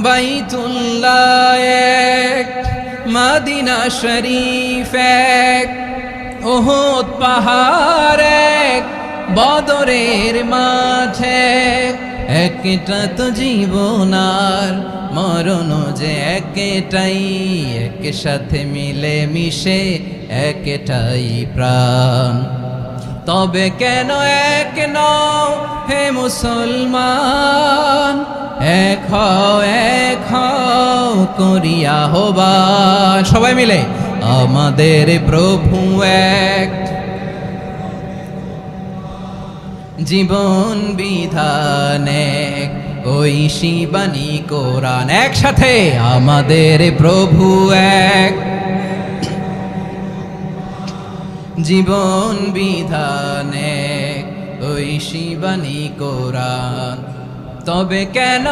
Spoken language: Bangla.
বাইতুল্লাহ এক, মদিনা শরীফ এক, উহুদ পাহাড় এক, বদরের মাঠে একটা তো জীবন আর মরণ যে একটাই, একসাথে মিলে মিশে একটাই প্রাণ। তবে কেন এক নও হে মুসলমান, এক হও করিয়া আহ্বান। সবাই মিলে আমাদের প্রভু এক, জীবন বিধান এক, ঐশী বাণী কোরআন। একসাথে আমাদের প্রভু এক, জীবন বিধান এক, ঐশী বাণী কোরআন। তবে কেন